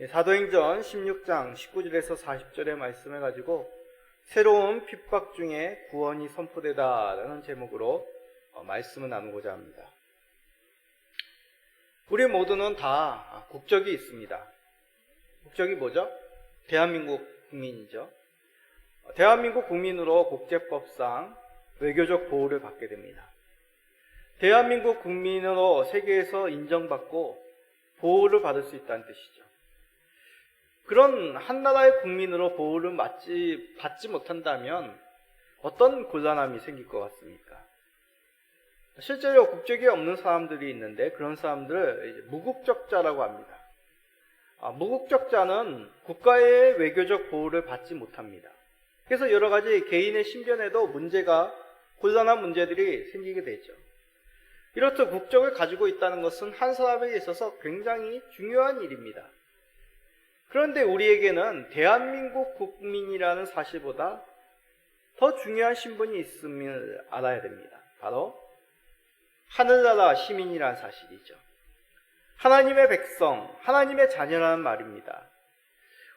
사도행전 16장 19절에서 40절의 말씀을 가지고 새로운 핍박 중에 구원이 선포되다라는 제목으로 말씀을 나누고자 합니다. 우리 모두는 다 국적이 있습니다. 국적이 뭐죠? 대한민국 국민이죠. 대한민국 국민으로 국제법상 외교적 보호를 받게 됩니다. 대한민국 국민으로 세계에서 인정받고 보호를 받을 수 있다는 뜻이죠. 그런 한 나라의 국민으로 보호를 받지 못한다면 어떤 곤란함이 생길 것 같습니까? 실제로 국적이 없는 사람들이 있는데 그런 사람들을 이제 무국적자라고 합니다. 무국적자는 국가의 외교적 보호를 받지 못합니다. 그래서 여러 가지 개인의 신변에도 곤란한 문제들이 생기게 되죠. 이렇듯 국적을 가지고 있다는 것은 한 사람에게 있어서 굉장히 중요한 일입니다. 그런데 우리에게는 대한민국 국민이라는 사실보다 더 중요한 신분이 있음을 알아야 됩니다. 바로 하늘나라 시민이라는 사실이죠. 하나님의 백성, 하나님의 자녀라는 말입니다.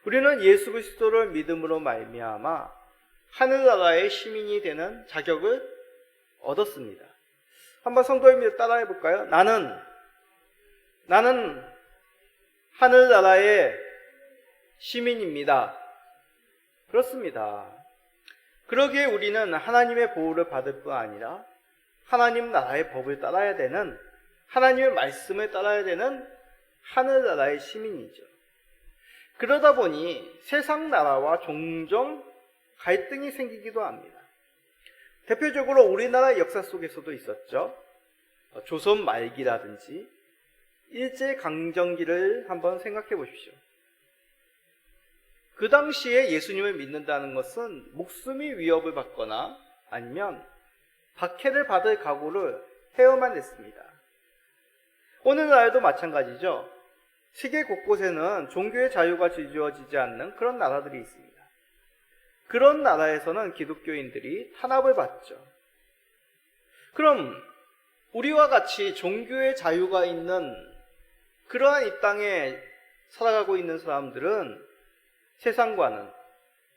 우리는 예수 그리스도를 믿음으로 말미암아 하늘나라의 시민이 되는 자격을 얻었습니다. 한번 성도님들 따라해 볼까요? 나는 하늘나라의 시민입니다. 그렇습니다. 그러기에 우리는 하나님의 보호를 받을 뿐 아니라 하나님 나라의 법을 따라야 되는, 하나님의 말씀을 따라야 되는 하늘나라의 시민이죠. 그러다 보니 세상 나라와 종종 갈등이 생기기도 합니다. 대표적으로 우리나라 역사 속에서도 있었죠. 조선 말기라든지 일제강점기를 한번 생각해 보십시오. 그 당시에 예수님을 믿는다는 것은 목숨이 위협을 받거나 아니면 박해를 받을 각오를 해야만 했습니다. 오늘날도 마찬가지죠. 세계 곳곳에는 종교의 자유가 지켜지지 않는 그런 나라들이 있습니다. 그런 나라에서는 기독교인들이 탄압을 받죠. 그럼 우리와 같이 종교의 자유가 있는 그러한 이 땅에 살아가고 있는 사람들은 세상과는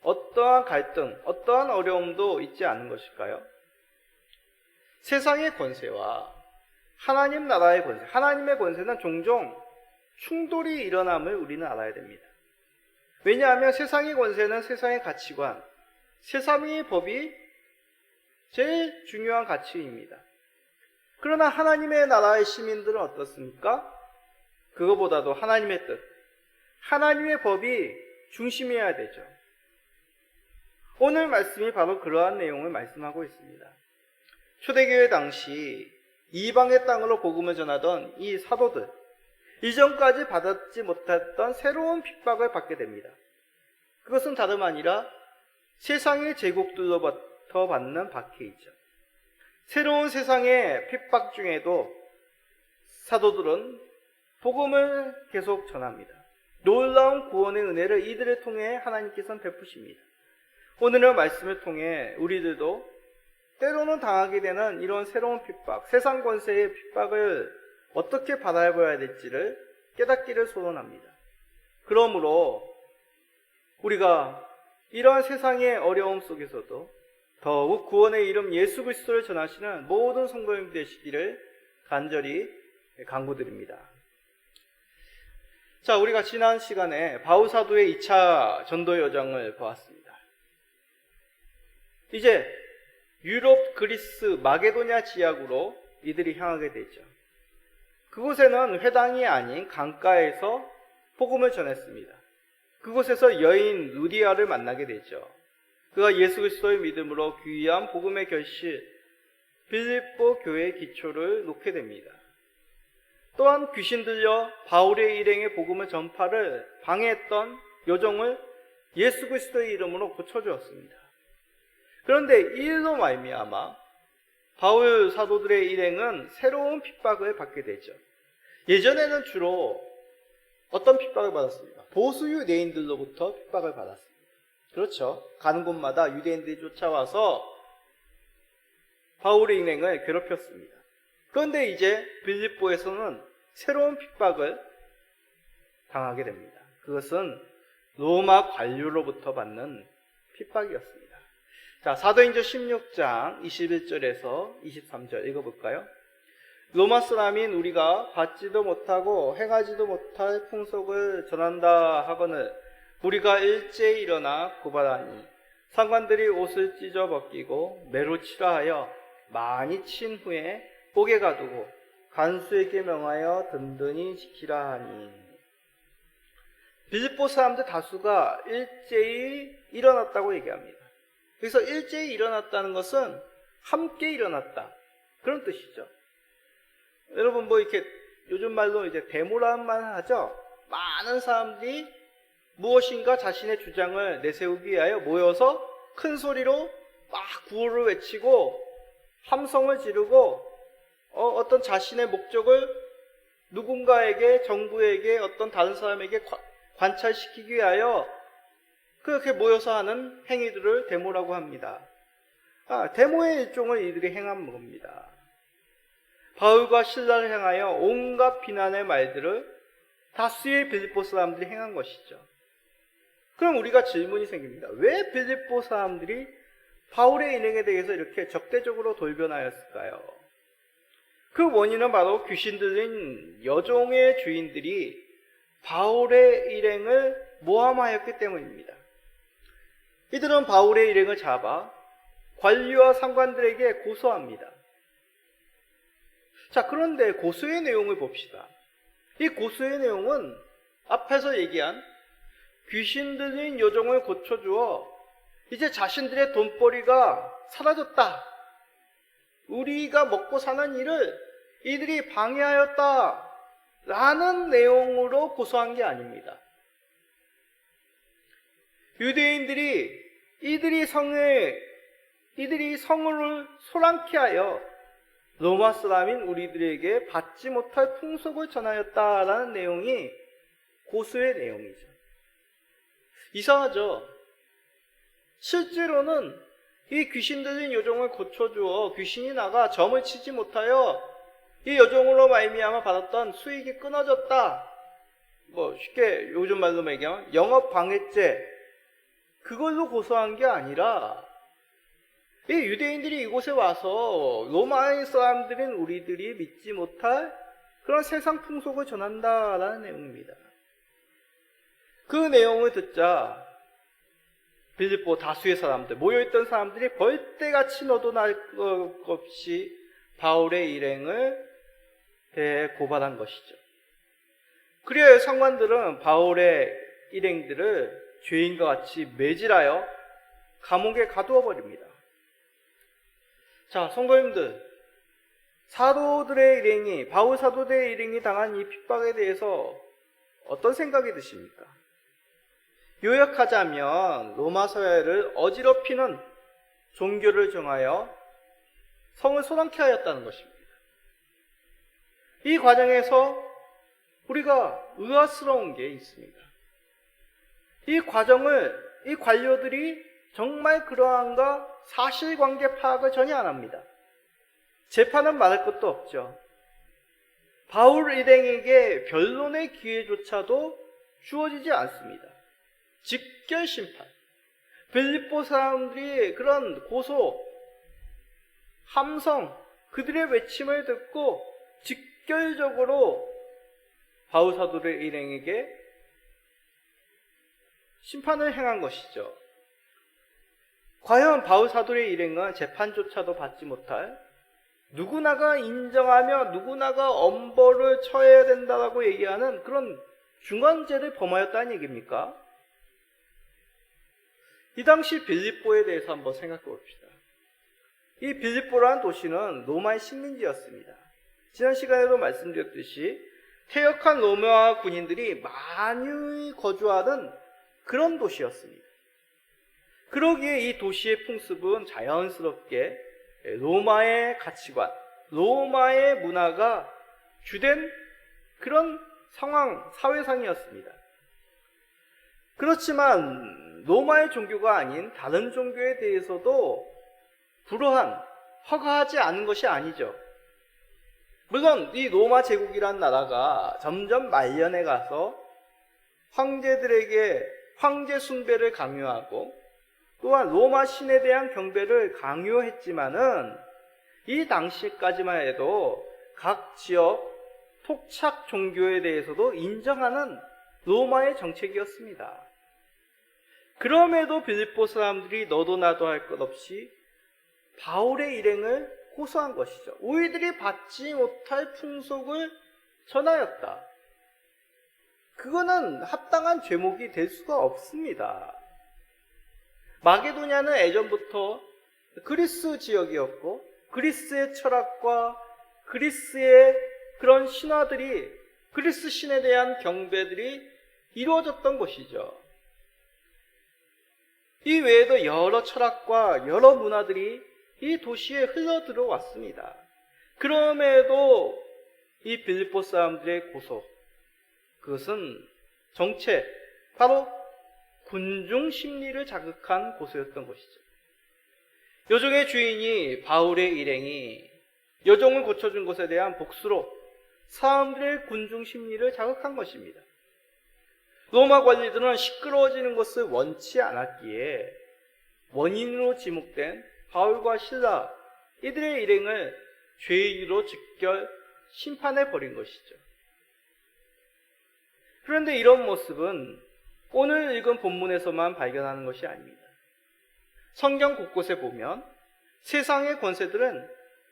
어떠한 갈등, 어떠한 어려움도 있지 않은 것일까요? 세상의 권세와 하나님 나라의 권세, 하나님의 권세는 종종 충돌이 일어남을 우리는 알아야 됩니다. 왜냐하면 세상의 권세는 세상의 가치관, 세상의 법이 제일 중요한 가치입니다. 그러나 하나님의 나라의 시민들은 어떻습니까? 그거보다도 하나님의 뜻, 하나님의 법이 중심이어야 되죠. 오늘 말씀이 바로 그러한 내용을 말씀하고 있습니다. 초대교회 당시 이방의 땅으로 복음을 전하던 이 사도들, 이전까지 받지 못했던 새로운 핍박을 받게 됩니다. 그것은 다름 아니라 세상의 제국들로부터 받는 박해이죠. 새로운 세상의 핍박 중에도 사도들은 복음을 계속 전합니다. 놀라운 구원의 은혜를 이들을 통해 하나님께서는 베푸십니다. 오늘의 말씀을 통해 우리들도 때로는 당하게 되는 이런 새로운 핍박, 세상 권세의 핍박을 어떻게 받아봐야 될지를 깨닫기를 소원합니다. 그러므로 우리가 이러한 세상의 어려움 속에서도 더욱 구원의 이름 예수 그리스도를 전하시는 모든 성도님 되시기를 간절히 간구드립니다. 자, 우리가 지난 시간에 바울 사도의 2차 전도 여정을 보았습니다. 이제 유럽, 그리스, 마게도냐 지역으로 이들이 향하게 되죠. 그곳에는 회당이 아닌 강가에서 복음을 전했습니다. 그곳에서 여인 루디아를 만나게 되죠. 그가 예수 그리스도의 믿음으로 귀한 복음의 결실, 빌립보 교회의 기초를 놓게 됩니다. 또한 귀신 들려 바울의 일행의 복음을 전파를 방해했던 요정을 예수 그리스도의 이름으로 고쳐주었습니다. 그런데 이 일로 말미암아 바울 사도들의 일행은 새로운 핍박을 받게 되죠. 예전에는 주로 어떤 핍박을 받았습니까? 보수 유대인들로부터 핍박을 받았습니다. 그렇죠. 가는 곳마다 유대인들이 쫓아와서 바울의 일행을 괴롭혔습니다. 그런데 이제 빌립보에서는 새로운 핍박을 당하게 됩니다. 그것은 로마 관료로부터 받는 핍박이었습니다. 자, 사도행전 16장 21절에서 23절 읽어볼까요? 로마 사람인 우리가 받지도 못하고 행하지도 못할 풍속을 전한다 하거늘 우리가 일제히 일어나 고발하니 상관들이 옷을 찢어 벗기고 매로 치라 하여 많이 친 후에 옥에 가두고 간수에게 명하여 든든히 지키라 하니. 빌립보 사람들 다수가 일제히 일어났다고 얘기합니다. 그래서 일제히 일어났다는 것은 함께 일어났다, 그런 뜻이죠. 여러분 이렇게 요즘 말로 이제 데모라는 말 하죠. 많은 사람들이 무엇인가 자신의 주장을 내세우기 위하여 모여서 큰 소리로 막 구호를 외치고 함성을 지르고 어떤 자신의 목적을 누군가에게, 정부에게, 어떤 다른 사람에게 관찰시키기 위하여 그렇게 모여서 하는 행위들을 데모라고 합니다. 데모의 일종을 이들이 행한 겁니다. 바울과 실라를 향하여 온갖 비난의 말들을 다수의 빌립보 사람들이 행한 것이죠. 그럼 우리가 질문이 생깁니다. 왜 빌립보 사람들이 바울의 일행에 대해서 이렇게 적대적으로 돌변하였을까요? 그 원인은 바로 귀신 들린 여종의 주인들이 바울의 일행을 모함하였기 때문입니다. 이들은 바울의 일행을 잡아 관리와 상관들에게 고소합니다. 자, 그런데 고소의 내용을 봅시다. 이 고소의 내용은 앞에서 얘기한 귀신 들린 여종을 고쳐주어 이제 자신들의 돈벌이가 사라졌다, 우리가 먹고 사는 일을 이들이 방해하였다 라는 내용으로 고소한 게 아닙니다. 유대인들이 이들이 성을 소란케 하여 로마 사람인 우리들에게 받지 못할 풍속을 전하였다라는 내용이 고소의 내용이죠. 이상하죠? 실제로는 이 귀신 들린 여종을 고쳐주어 귀신이 나가 점을 치지 못하여 이 여종으로 말미암아 받았던 수익이 끊어졌다, 쉽게 요즘 말로 얘기하면 영업 방해죄, 그걸로 고소한 게 아니라 이 유대인들이 이곳에 와서 로마의 사람들인 우리들이 믿지 못할 그런 세상 풍속을 전한다라는 내용입니다. 그 내용을 듣자 빌립보 다수의 사람들, 모여있던 사람들이 벌떼같이 너도 날 것 없이 바울의 일행을 고발한 것이죠. 그리하여 상관들은 바울의 일행들을 죄인과 같이 매질하여 감옥에 가두어 버립니다. 자, 성도님들, 바울 사도들의 일행이 당한 이 핍박에 대해서 어떤 생각이 드십니까? 요약하자면 로마 사회를 어지럽히는 종교를 정하여 성을 소란케 하였다는 것입니다. 이 과정에서 우리가 의아스러운 게 있습니다. 이 관료들이 정말 그러한가 사실관계 파악을 전혀 안 합니다. 재판은 말할 것도 없죠. 바울 일행에게 변론의 기회조차도 주어지지 않습니다. 직결 심판. 빌립보 사람들이 그런 고소, 함성, 그들의 외침을 듣고 직결적으로 바울 사도의 일행에게 심판을 행한 것이죠. 과연 바울 사도의 일행은 재판조차도 받지 못할, 누구나가 인정하며 누구나가 엄벌을 처해야 된다고 얘기하는 그런 중환죄를 범하였다는 얘기입니까? 이 당시 빌립보에 대해서 한번 생각해 봅시다. 이 빌립보라는 도시는 로마의 식민지였습니다. 지난 시간에도 말씀드렸듯이 퇴역한 로마 군인들이 많이 거주하던 그런 도시였습니다. 그러기에 이 도시의 풍습은 자연스럽게 로마의 가치관, 로마의 문화가 주된 그런 사회상이었습니다. 그렇지만 로마의 종교가 아닌 다른 종교에 대해서도 허가하지 않은 것이 아니죠. 물론 이 로마 제국이란 나라가 점점 말년에 가서 황제들에게 황제 숭배를 강요하고 또한 로마 신에 대한 경배를 강요했지만은 이 당시까지만 해도 각 지역 토착 종교에 대해서도 인정하는 로마의 정책이었습니다. 그럼에도 빌립보 사람들이 너도 나도 할 것 없이 바울의 일행을 호소한 것이죠. 우리들이 받지 못할 풍속을 전하였다. 그거는 합당한 죄목이 될 수가 없습니다. 마게도냐는 예전부터 그리스 지역이었고 그리스의 철학과 그리스의 그런 신화들이 그리스 신에 대한 경배들이 이루어졌던 곳이죠. 이 외에도 여러 철학과 여러 문화들이 이 도시에 흘러 들어왔습니다. 그럼에도 이 빌립보 사람들의 고소, 그것은 정체, 바로 군중 심리를 자극한 고소였던 것이죠. 요종의 주인이 바울의 일행이 여종을 고쳐준 것에 대한 복수로 사람들의 군중 심리를 자극한 것입니다. 로마 관리들은 시끄러워지는 것을 원치 않았기에 원인으로 지목된 바울과 실라 이들의 일행을 죄인으로 즉결 심판해 버린 것이죠. 그런데 이런 모습은 오늘 읽은 본문에서만 발견하는 것이 아닙니다. 성경 곳곳에 보면 세상의 권세들은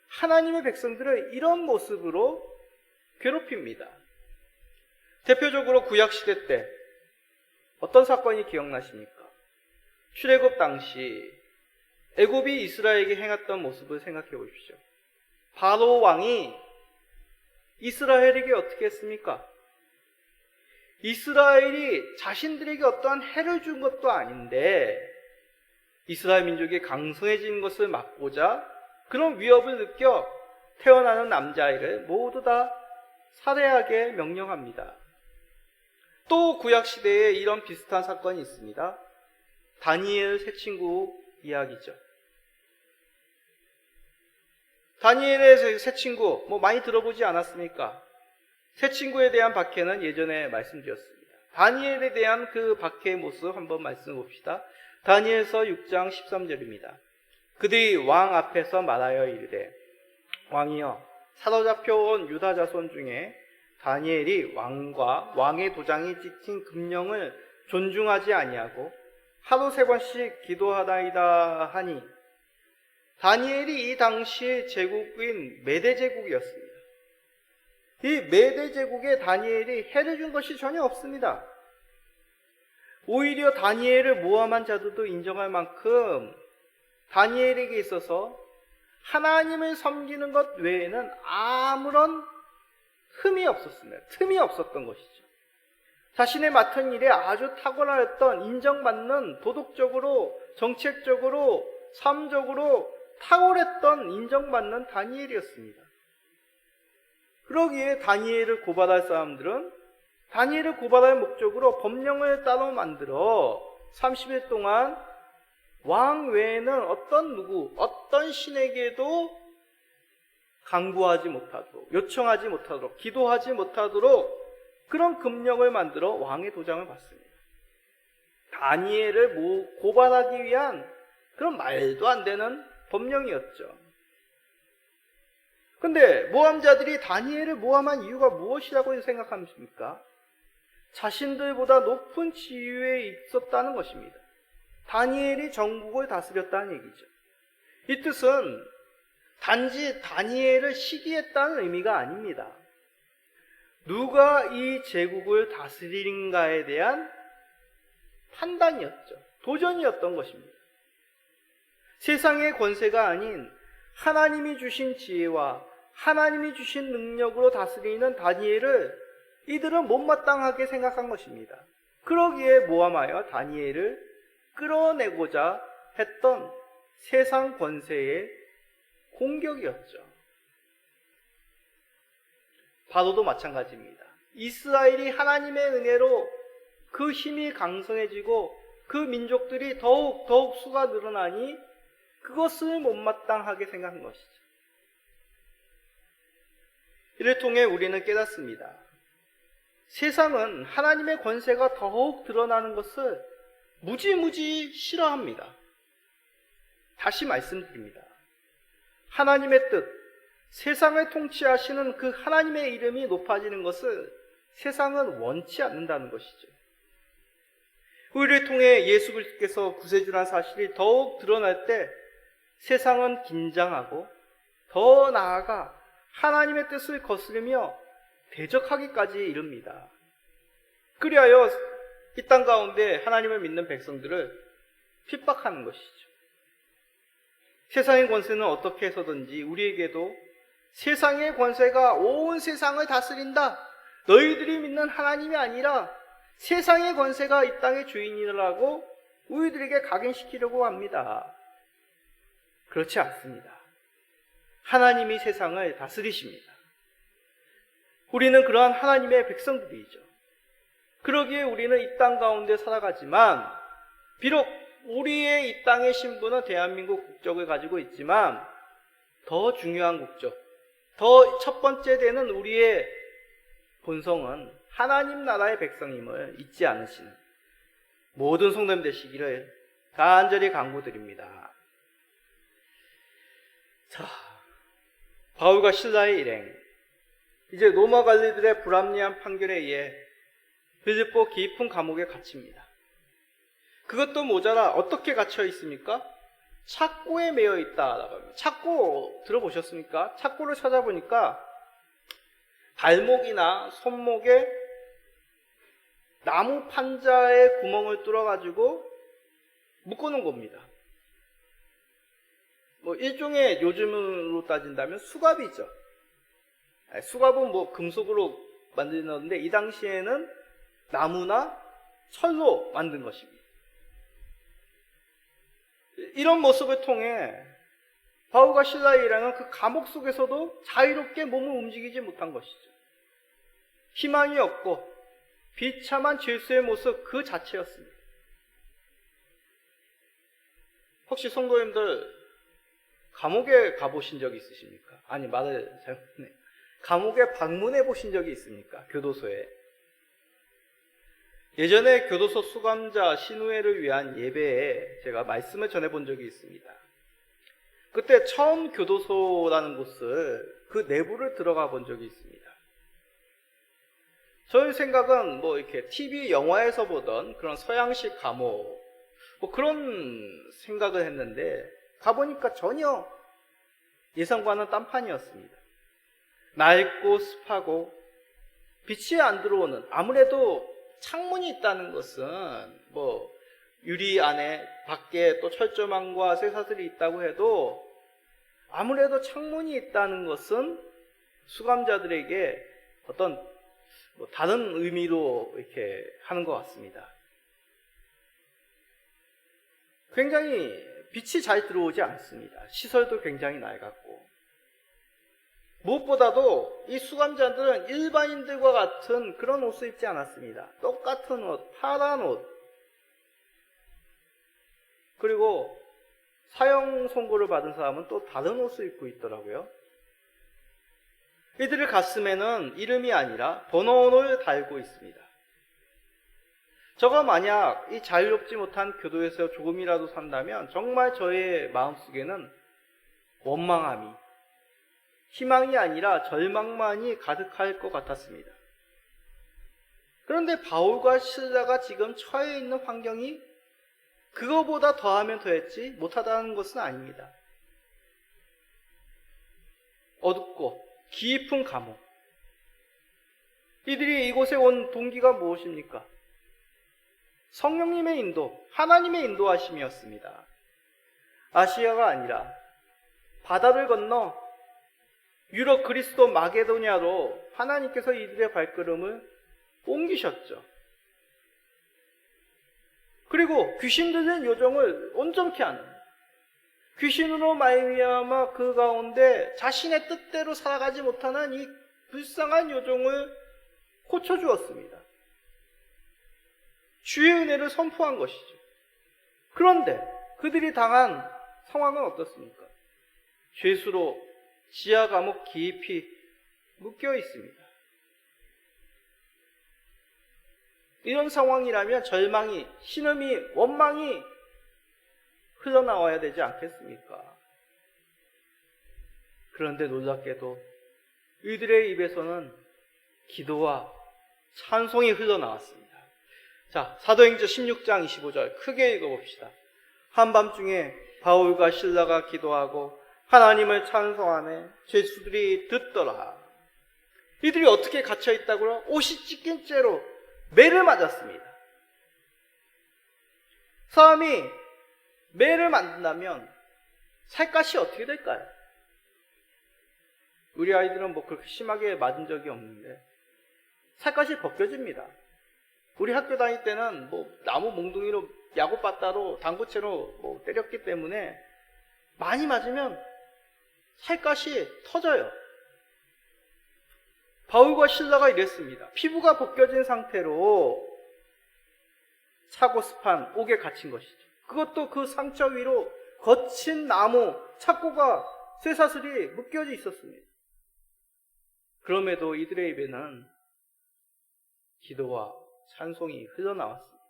하나님의 백성들을 이런 모습으로 괴롭힙니다. 대표적으로 구약시대 때 어떤 사건이 기억나십니까? 출애굽 당시 애굽이 이스라엘에게 행했던 모습을 생각해 보십시오. 바로 왕이 이스라엘에게 어떻게 했습니까? 이스라엘이 자신들에게 어떠한 해를 준 것도 아닌데 이스라엘 민족이 강성해지는 것을 막고자 그런 위협을 느껴 태어나는 남자아이를 모두 다 살해하게 명령합니다. 또 구약시대에 이런 비슷한 사건이 있습니다. 다니엘 세 친구 이야기죠. 다니엘의 세 친구, 많이 들어보지 않았습니까? 세 친구에 대한 박해는 예전에 말씀드렸습니다. 다니엘에 대한 그 박해의 모습 한번 말씀해 봅시다. 다니엘서 6장 13절입니다. 그들이 왕 앞에서 말하여 이르되 왕이여 사로잡혀 온 유다 자손 중에 다니엘이 왕과 왕의 도장이 찍힌 금령을 존중하지 아니하고 하루 3번씩 기도하다이다 하니 다니엘이 이 당시 제국인 메대 제국이었습니다. 이 메대 제국에 다니엘이 해를 준 것이 전혀 없습니다. 오히려 다니엘을 모함한 자들도 인정할 만큼 다니엘에게 있어서 하나님을 섬기는 것 외에는 아무런 틈이 없었던 것이죠. 자신의 맡은 일에 아주 탁월하였던 인정받는 도덕적으로, 정책적으로, 삶적으로 탁월했던 인정받는 다니엘이었습니다. 그러기에 다니엘을 고발할 사람들은 다니엘을 고발할 목적으로 법령을 따로 만들어 30일 동안 왕 외에는 어떤 신에게도 강구하지 못하도록, 요청하지 못하도록, 기도하지 못하도록 그런 금령을 만들어 왕의 도장을 받습니다. 다니엘을 고발하기 위한 그런 말도 안 되는 법령이었죠. 근데 모함자들이 다니엘을 모함한 이유가 무엇이라고 생각하십니까? 자신들보다 높은 지위에 있었다는 것입니다. 다니엘이 전국을 다스렸다는 얘기죠. 이 뜻은 단지 다니엘을 시기했다는 의미가 아닙니다. 누가 이 제국을 다스리는가에 대한 판단이었죠. 도전이었던 것입니다. 세상의 권세가 아닌 하나님이 주신 지혜와 하나님이 주신 능력으로 다스리는 다니엘을 이들은 못마땅하게 생각한 것입니다. 그러기에 모함하여 다니엘을 끌어내고자 했던 세상 권세의 공격이었죠. 바로도 마찬가지입니다. 이스라엘이 하나님의 은혜로 그 힘이 강성해지고 그 민족들이 더욱 수가 늘어나니 그것을 못마땅하게 생각한 것이죠. 이를 통해 우리는 깨닫습니다. 세상은 하나님의 권세가 더욱 드러나는 것을 무지무지 싫어합니다. 다시 말씀드립니다. 하나님의 뜻, 세상을 통치하시는 그 하나님의 이름이 높아지는 것을 세상은 원치 않는다는 것이죠. 우리를 통해 예수 그리스도께서 구세주라는 사실이 더욱 드러날 때 세상은 긴장하고 더 나아가 하나님의 뜻을 거스르며 대적하기까지 이릅니다. 그리하여 이 땅 가운데 하나님을 믿는 백성들을 핍박하는 것이죠. 세상의 권세는 어떻게 해서든지 우리에게도 세상의 권세가 온 세상을 다스린다, 너희들이 믿는 하나님이 아니라 세상의 권세가 이 땅의 주인이라고 우리들에게 각인시키려고 합니다. 그렇지 않습니다. 하나님이 세상을 다스리십니다. 우리는 그러한 하나님의 백성들이죠. 그러기에 우리는 이 땅 가운데 살아가지만 비록 우리의 이 땅의 신분은 대한민국 국적을 가지고 있지만 더 중요한 국적, 더 첫 번째 되는 우리의 본성은 하나님 나라의 백성임을 잊지 않으시는 모든 성도님 되시기를 간절히 간구드립니다. 자, 바울과 실라의 일행, 이제 로마 관리들의 불합리한 판결에 의해 빌립보 깊은 감옥에 갇힙니다. 그것도 모자라 어떻게 갇혀 있습니까? 착고에 매여 있다라고 합니다. 착고 들어보셨습니까? 착고를 찾아보니까 발목이나 손목에 나무 판자에 구멍을 뚫어가지고 묶어놓은 겁니다. 일종의 요즘으로 따진다면 수갑이죠. 수갑은 금속으로 만드는데 이 당시에는 나무나 철로 만든 것입니다. 이런 모습을 통해 바울과 실라의 일행은 그 감옥 속에서도 자유롭게 몸을 움직이지 못한 것이죠. 희망이 없고 비참한 질서의 모습 그 자체였습니다. 혹시 성도님들 감옥에 가보신 적이 있으십니까? 아니, 말을 잘못했네. 감옥에 방문해 보신 적이 있습니까? 교도소에. 예전에 교도소 수감자 신우회를 위한 예배에 제가 말씀을 전해본 적이 있습니다. 그때 처음 교도소라는 곳을 그 내부를 들어가 본 적이 있습니다. 저의 생각은 이렇게 TV 영화에서 보던 그런 서양식 감옥 그런 생각을 했는데 가보니까 전혀 예상과는 딴판이었습니다. 낡고 습하고 빛이 안 들어오는, 아무래도 창문이 있다는 것은 유리 안에 밖에 또 철조망과 쇠사슬이 있다고 해도 아무래도 창문이 있다는 것은 수감자들에게 어떤 다른 의미로 이렇게 하는 것 같습니다. 굉장히 빛이 잘 들어오지 않습니다. 시설도 굉장히 낡았고, 무엇보다도 이 수감자들은 일반인들과 같은 그런 옷을 입지 않았습니다. 똑같은 옷, 파란 옷, 그리고 사형 선고를 받은 사람은 또 다른 옷을 입고 있더라고요. 이들의 가슴에는 이름이 아니라 번호를 달고 있습니다. 저가 만약 이 자유롭지 못한 교도에서 조금이라도 산다면 정말 저의 마음속에는 원망함이, 희망이 아니라 절망만이 가득할 것 같았습니다. 그런데 바울과 실라가 지금 처해 있는 환경이 그거보다 더하면 더했지 못하다는 것은 아닙니다. 어둡고 깊은 감옥. 이들이 이곳에 온 동기가 무엇입니까? 성령님의 인도, 하나님의 인도하심이었습니다. 아시아가 아니라 바다를 건너 유럽 그리스도 마게도냐로 하나님께서 이들의 발걸음을 옮기셨죠. 그리고 귀신 들린 요정을 온전케 하는, 귀신으로 말미암아 그 가운데 자신의 뜻대로 살아가지 못하는 이 불쌍한 요정을 고쳐주었습니다. 주의 은혜를 선포한 것이죠. 그런데 그들이 당한 상황은 어떻습니까? 죄수로 지하 감옥 깊이 묶여 있습니다. 이런 상황이라면 절망이, 신음이, 원망이 흘러나와야 되지 않겠습니까? 그런데 놀랍게도 이들의 입에서는 기도와 찬송이 흘러나왔습니다. 자, 사도행전 16장 25절 크게 읽어봅시다. 한밤중에 바울과 실라가 기도하고 하나님을 찬송하며 죄수들이 듣더라. 이들이 어떻게 갇혀있다고요? 옷이 찢긴 채로 매를 맞았습니다. 사람이 매를 맞는다면 살갗이 어떻게 될까요? 우리 아이들은 뭐 그렇게 심하게 맞은 적이 없는데 살갗이 벗겨집니다. 우리 학교 다닐 때는 뭐 나무 몽둥이로 야구바따로 당구채로 뭐 때렸기 때문에 많이 맞으면 살갗이 터져요. 바울과 실라가 이랬습니다. 피부가 벗겨진 상태로 차고스판 옥에 갇힌 것이죠. 그것도 그 상처 위로 거친 나무 착고가 쇠사슬이 묶여져 있었습니다. 그럼에도 이들의 입에는 기도와 찬송이 흘러나왔습니다.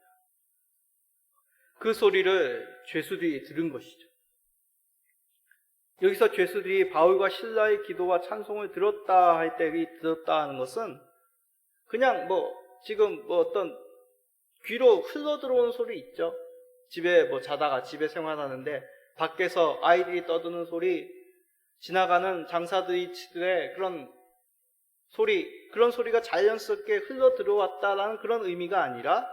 그 소리를 죄수들이 들은 것이죠. 여기서 죄수들이 바울과 실라의 기도와 찬송을 들었다 할 때 이 들었다 하는 것은 그냥 지금 어떤 귀로 흘러 들어오는 소리 있죠. 집에 자다가 집에 생활하는데 밖에서 아이들이 떠드는 소리, 지나가는 장사들의 그런 소리, 그런 소리가 자연스럽게 흘러 들어왔다라는 그런 의미가 아니라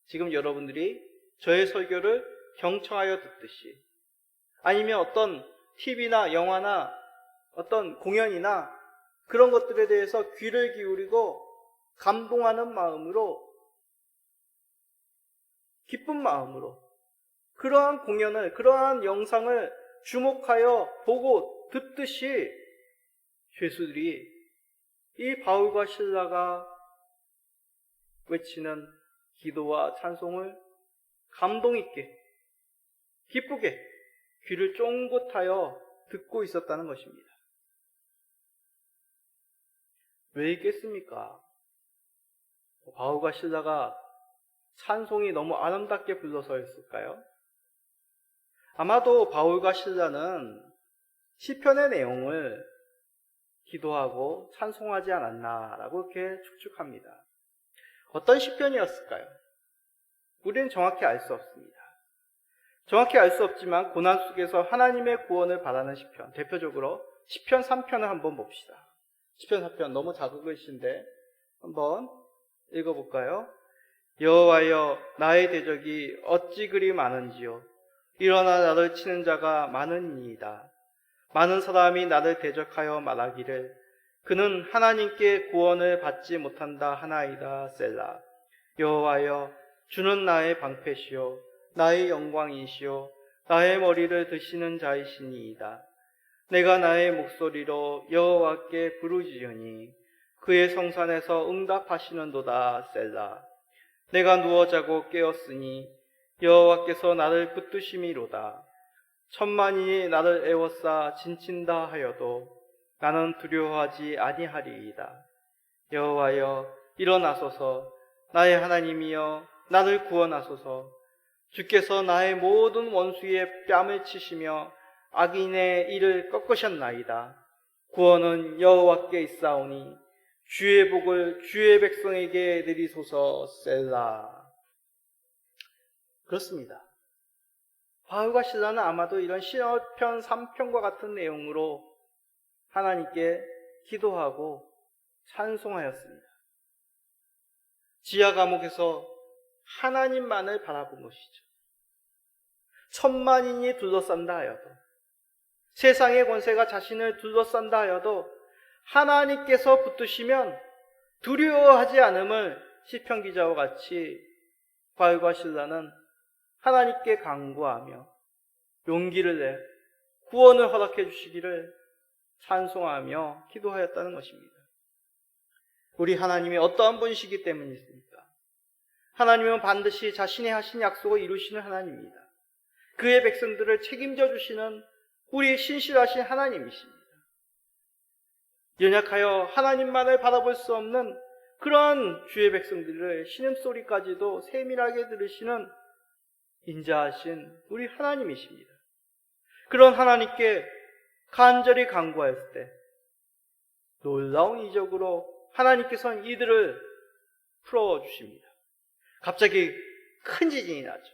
지금 여러분들이 저의 설교를 경청하여 듣듯이 아니면 어떤 TV나 영화나 어떤 공연이나 그런 것들에 대해서 귀를 기울이고 감동하는 마음으로, 기쁜 마음으로 그러한 공연을, 그러한 영상을 주목하여 보고 듣듯이 죄수들이 이 바울과 실라가 외치는 기도와 찬송을 감동 있게, 기쁘게 귀를 쫑긋하여 듣고 있었다는 것입니다. 왜 있겠습니까? 바울과 실라가 찬송이 너무 아름답게 불러서였을까요? 아마도 바울과 실라는 시편의 내용을 기도하고 찬송하지 않았나라고 이렇게 추측합니다. 어떤 시편이었을까요? 우리는 정확히 알 수 없습니다. 정확히 알 수 없지만 고난 속에서 하나님의 구원을 바라는 시편, 대표적으로 시편 3편을 한번 봅시다. 시편 3편 너무 작은 글씨인데 한번 읽어볼까요? 여호와여, 나의 대적이 어찌 그리 많은지요. 일어나 나를 치는 자가 많으니이다. 많은 사람이 나를 대적하여 말하기를 그는 하나님께 구원을 받지 못한다 하나이다. 셀라. 여호와여, 주는 나의 방패시요 나의 영광이시요 나의 머리를 드시는 자이시니이다. 내가 나의 목소리로 여호와께 부르짖으니 그의 성산에서 응답하시는도다. 셀라. 내가 누워 자고 깨었으니 여호와께서 나를 붙드심이로다. 천만인이 나를 애워싸 진친다 하여도 나는 두려워하지 아니하리이다. 여호와여, 일어나소서. 나의 하나님이여, 나를 구원하소서. 주께서 나의 모든 원수의 뺨을 치시며 악인의 이를 꺾으셨나이다. 구원은 여호와께 있사오니 주의 복을 주의 백성에게 내리소서. 셀라. 그렇습니다. 바울과 실라는 아마도 이런 시편 3편과 같은 내용으로 하나님께 기도하고 찬송하였습니다. 지하 감옥에서 하나님만을 바라본 것이죠. 천만인이 둘러싼다 하여도, 세상의 권세가 자신을 둘러싼다 하여도 하나님께서 붙드시면 두려워하지 않음을 시편 기자와 같이 바울과 실라는 하나님께 간구하며 용기를 내 구원을 허락해 주시기를 찬송하며 기도하였다는 것입니다. 우리 하나님이 어떠한 분이시기 때문이십니까? 하나님은 반드시 자신의 하신 약속을 이루시는 하나님입니다. 그의 백성들을 책임져 주시는 우리 신실하신 하나님이십니다. 연약하여 하나님만을 바라볼 수 없는 그러한 주의 백성들의 신음소리까지도 세밀하게 들으시는 인자하신 우리 하나님이십니다. 그런 하나님께 간절히 간구하였을 때 놀라운 이적으로 하나님께서는 이들을 풀어주십니다. 갑자기 큰 지진이 나죠.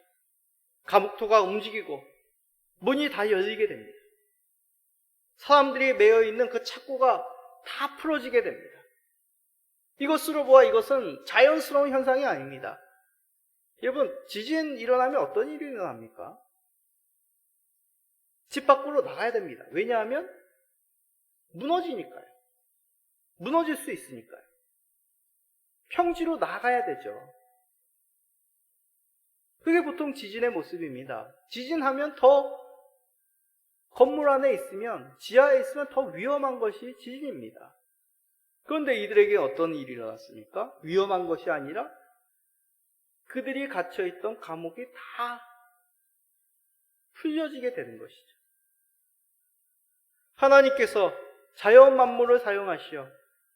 감옥토가 움직이고 문이 다 열리게 됩니다. 사람들이 매여있는 그 착고가 다 풀어지게 됩니다. 이것으로 보아 이것은 자연스러운 현상이 아닙니다. 여러분, 지진 일어나면 어떤 일이 일어납니까? 집 밖으로 나가야 됩니다. 왜냐하면 무너지니까요. 무너질 수 있으니까요. 평지로 나가야 되죠. 그게 보통 지진의 모습입니다. 지진하면 더 건물 안에 있으면, 지하에 있으면 더 위험한 것이 지진입니다. 그런데 이들에게 어떤 일이 일어났습니까? 위험한 것이 아니라 그들이 갇혀있던 감옥이 다 풀려지게 되는 것이죠. 하나님께서 자연 만물을 사용하시어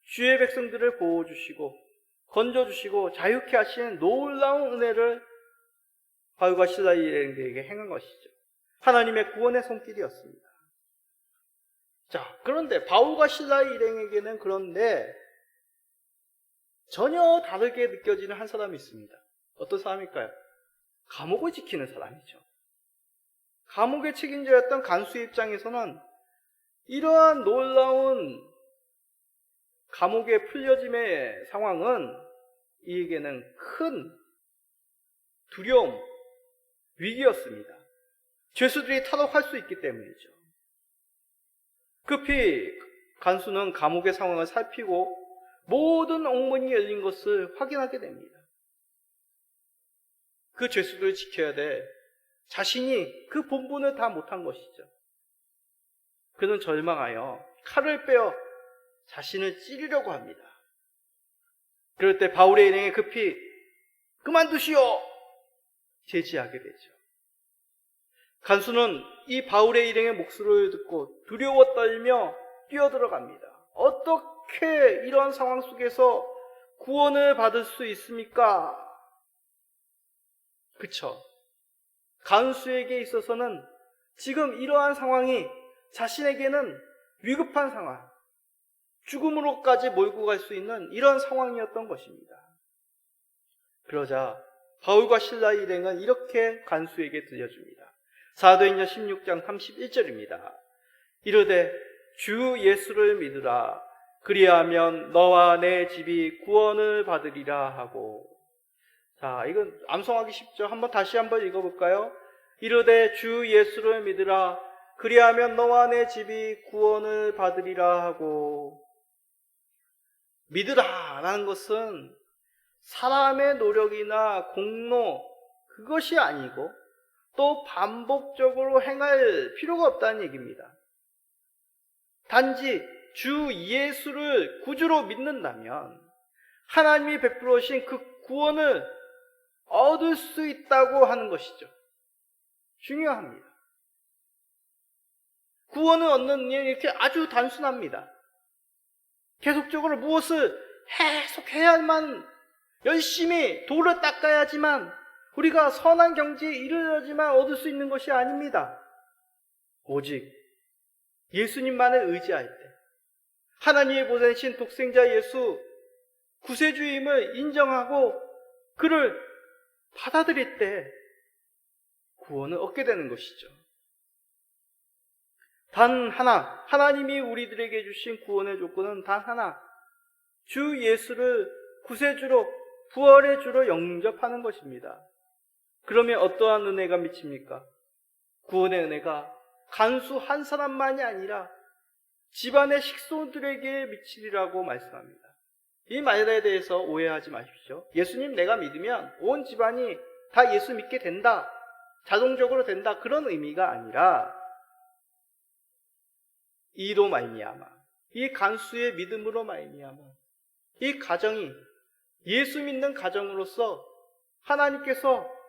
주의 백성들을 보호주시고 건져주시고 자유케 하시는 놀라운 은혜를 바울과 실라에게 행한 것이죠. 하나님의 구원의 손길이었습니다. 자, 그런데 바울과 실라 일행에게는 그런데 전혀 다르게 느껴지는 한 사람이 있습니다. 어떤 사람일까요? 감옥을 지키는 사람이죠. 감옥의 책임자였던 간수의 입장에서는 이러한 놀라운 감옥의 풀려짐의 상황은 이에게는 큰 두려움, 위기였습니다. 죄수들이 탈옥할 수 있기 때문이죠. 급히 간수는 감옥의 상황을 살피고 모든 옥문이 열린 것을 확인하게 됩니다. 그 죄수들을 지켜야 돼 자신이 그 본분을 다 못한 것이죠. 그는 절망하여 칼을 빼어 자신을 찌르려고 합니다. 그럴 때 바울의 일행에 급히 그만두시오! 제지하게 되죠. 간수는 이 바울의 일행의 목소리를 듣고 두려워 떨며 뛰어들어갑니다. 어떻게 이런 상황 속에서 구원을 받을 수 있습니까? 그쵸? 간수에게 있어서는 지금 이러한 상황이 자신에게는 위급한 상황, 죽음으로까지 몰고 갈 수 있는 이런 상황이었던 것입니다. 그러자 바울과 실라 일행은 이렇게 간수에게 들려줍니다. 사도행전 16장 31절입니다. 이르되 주 예수를 믿으라. 그리하면 너와 내 집이 구원을 받으리라 하고. 자, 이건 암송하기 쉽죠. 다시 한번 읽어볼까요? 이르되 주 예수를 믿으라. 그리하면 너와 내 집이 구원을 받으리라 하고. 믿으라 라는 것은 사람의 노력이나 공로 그것이 아니고 또 반복적으로 행할 필요가 없다는 얘기입니다. 단지 주 예수를 구주로 믿는다면 하나님이 베풀어 주신 그 구원을 얻을 수 있다고 하는 것이죠. 중요합니다. 구원을 얻는 일이 이렇게 아주 단순합니다. 계속적으로 무엇을 계속해야만 열심히 도를 닦아야지만 우리가 선한 경지에 이르러야지만 얻을 수 있는 것이 아닙니다. 오직 예수님만을 의지할 때 하나님이 보내신 독생자 예수 구세주임을 인정하고 그를 받아들일 때 구원을 얻게 되는 것이죠. 단 하나, 하나님이 우리들에게 주신 구원의 조건은 단 하나, 주 예수를 구세주로 부활의 주로 영접하는 것입니다. 그러면 어떠한 은혜가 미칩니까? 구원의 은혜가 간수 한 사람만이 아니라 집안의 식소들에게 미치리라고 말씀합니다. 이 말에 대해서 오해하지 마십시오. 예수님 내가 믿으면 온 집안이 다 예수 믿게 된다, 자동적으로 된다, 그런 의미가 아니라 이로 말미암아, 이 간수의 믿음으로 말미암아 이 가정이 예수 믿는 가정으로서 하나님께서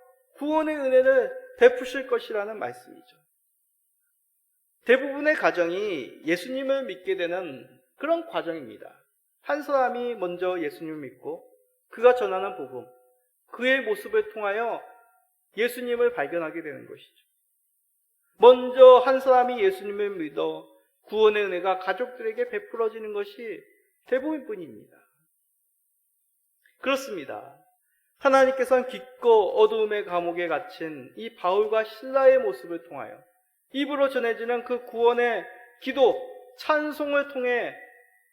구원의 은혜를 베푸실 것이라는 말씀이죠. 대부분의 가정이 예수님을 믿게 되는 그런 과정입니다. 한 사람이 먼저 예수님을 믿고 그가 전하는 복음, 그의 모습을 통하여 예수님을 발견하게 되는 것이죠. 먼저 한 사람이 예수님을 믿어 구원의 은혜가 가족들에게 베풀어지는 것이 대부분뿐입니다. 그렇습니다. 하나님께서는 깊고 어두움의 감옥에 갇힌 이 바울과 실라의 모습을 통하여 입으로 전해지는 그 구원의 기도, 찬송을 통해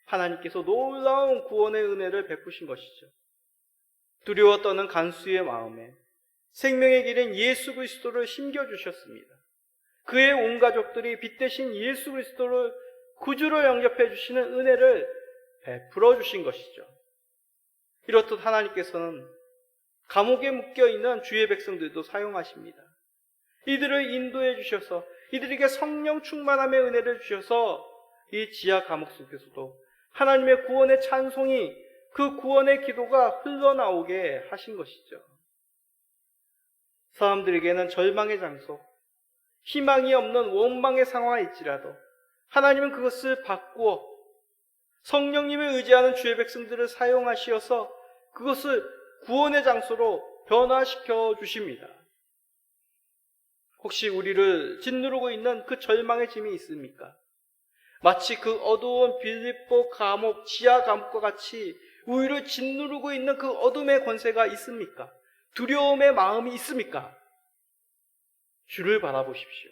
하나님께서 놀라운 구원의 은혜를 베푸신 것이죠. 두려워 떠는 간수의 마음에 생명의 길인 예수 그리스도를 심겨주셨습니다. 그의 온 가족들이 빛 대신 예수 그리스도를 구주로 영접해 주시는 은혜를 베풀어 주신 것이죠. 이렇듯 하나님께서는 감옥에 묶여있는 주의 백성들도 사용하십니다. 이들을 인도해 주셔서 이들에게 성령 충만함의 은혜를 주셔서 이 지하 감옥 속에서도 하나님의 구원의 찬송이, 그 구원의 기도가 흘러나오게 하신 것이죠. 사람들에게는 절망의 장소, 희망이 없는 원망의 상황일지라도 하나님은 그것을 바꾸어 성령님을 의지하는 주의 백성들을 사용하시어서 그것을 구원의 장소로 변화시켜 주십니다. 혹시 우리를 짓누르고 있는 그 절망의 짐이 있습니까? 마치 그 어두운 빌립보 감옥, 지하 감옥과 같이 우리를 짓누르고 있는 그 어둠의 권세가 있습니까? 두려움의 마음이 있습니까? 주를 바라보십시오.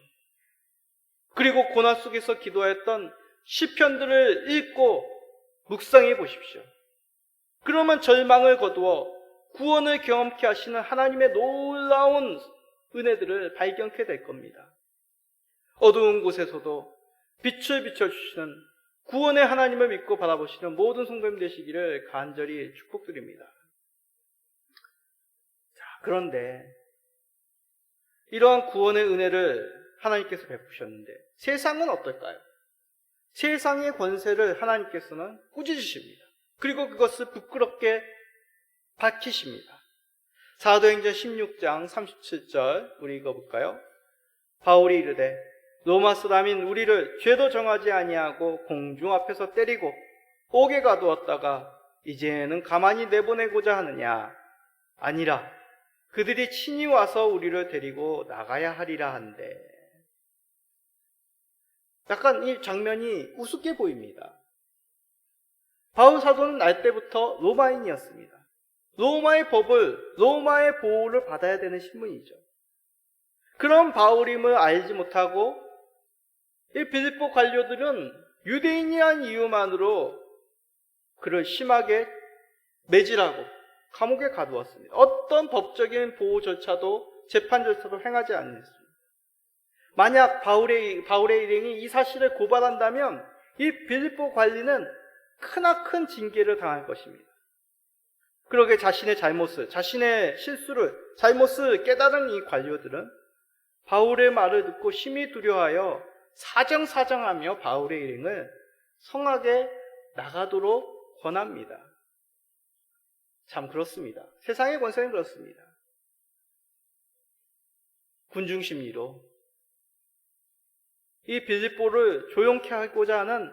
그리고 고난 속에서 기도했던 시편들을 읽고 묵상해 보십시오. 그러면 절망을 거두어 구원을 경험케 하시는 하나님의 놀라운 은혜들을 발견케 될 겁니다. 어두운 곳에서도 빛을 비춰주시는 구원의 하나님을 믿고 바라보시는 모든 성도님 되시기를 간절히 축복드립니다. 자, 그런데 이러한 구원의 은혜를 하나님께서 베푸셨는데 세상은 어떨까요? 세상의 권세를 하나님께서는 꾸짖으십니다. 그리고 그것을 부끄럽게 밝히십니다. 사도행전 16장 37절 우리 읽어볼까요? 바울이 이르되 로마 사람인 우리를 죄도 정하지 아니하고 공중 앞에서 때리고 옥에 가두었다가 이제는 가만히 내보내고자 하느냐? 아니라 그들이 친히 와서 우리를 데리고 나가야 하리라 한대. 약간 이 장면이 우습게 보입니다. 바울 사도는 날 때부터 로마인이었습니다. 로마의 법을, 로마의 보호를 받아야 되는 신분이죠. 그런 바울임을 알지 못하고 이 빌립보 관료들은 유대인이란 이유만으로 그를 심하게 매질하고 감옥에 가두었습니다. 어떤 법적인 보호 절차도 재판 절차도 행하지 않았습니다. 만약 바울의 일행이 이 사실을 고발한다면 이 빌립보 관리는 크나큰 징계를 당할 것입니다. 그러게 자신의 잘못을, 자신의 실수를, 잘못을 깨달은 이 관료들은 바울의 말을 듣고 심히 두려워하여 사정사정하며 바울의 일행을 성하게 나가도록 권합니다. 참 그렇습니다. 세상의 권세는 그렇습니다. 군중심리로 이 빌립보를 조용케 하고자 하는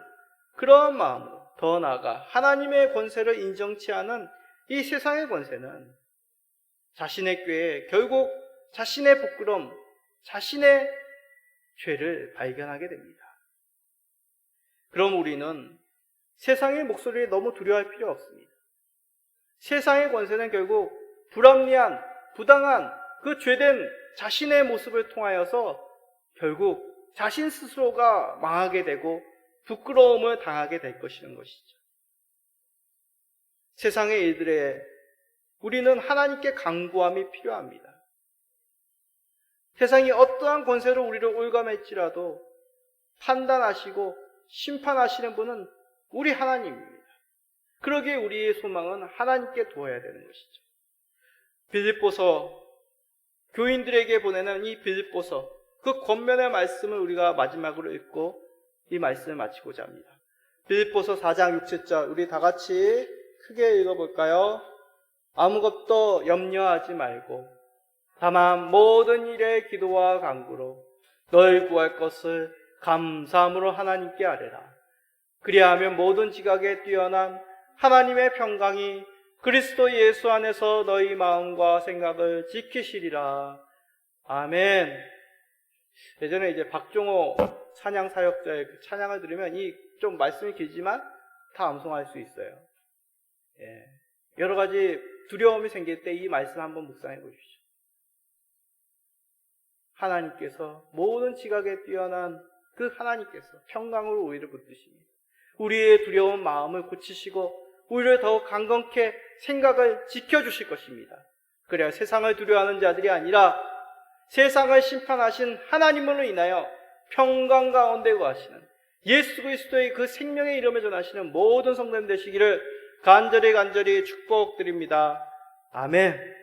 그런 마음으로 더 나아가 하나님의 권세를 인정치 않은 이 세상의 권세는 자신의 꾀에 결국 자신의 부끄러움, 자신의 죄를 발견하게 됩니다. 그럼 우리는 세상의 목소리에 너무 두려워할 필요 없습니다. 세상의 권세는 결국 불합리한, 부당한 그 죄된 자신의 모습을 통하여서 결국 자신 스스로가 망하게 되고 부끄러움을 당하게 될 것이라는 것이죠. 세상의 일들에 우리는 하나님께 간구함이 필요합니다. 세상이 어떠한 권세로 우리를 올감할지라도 판단하시고 심판하시는 분은 우리 하나님입니다. 그러기에 우리의 소망은 하나님께 두어야 되는 것이죠. 빌립보서, 교인들에게 보내는 이 빌립보서, 그 권면의 말씀을 우리가 마지막으로 읽고 이 말씀을 마치고자 합니다. 빌립보서 4장 6, 7절 우리 다 같이 크게 읽어볼까요? 아무것도 염려하지 말고 다만 모든 일에 기도와 간구로 널 구할 것을 감사함으로 하나님께 아뢰라. 그리하면 모든 지각에 뛰어난 하나님의 평강이 그리스도 예수 안에서 너희 마음과 생각을 지키시리라. 아멘. 예전에 이제 박종호 찬양 사역자의 그 찬양을 들으면 이 좀 말씀이 길지만 다 암송할 수 있어요. 예. 여러 가지 두려움이 생길 때 이 말씀 한번 묵상해 보십시오. 하나님께서 모든 지각에 뛰어난 그 하나님께서 평강으로 우리를 붙드십니다. 우리의 두려운 마음을 고치시고 우리를 더욱 강건케 생각을 지켜주실 것입니다. 그래야 세상을 두려워하는 자들이 아니라 세상을 심판하신 하나님으로 인하여 평강 가운데 거하시는 예수 그리스도의 그 생명의 이름을 전하시는 모든 성도님 되시기를 간절히 축복드립니다. 아멘.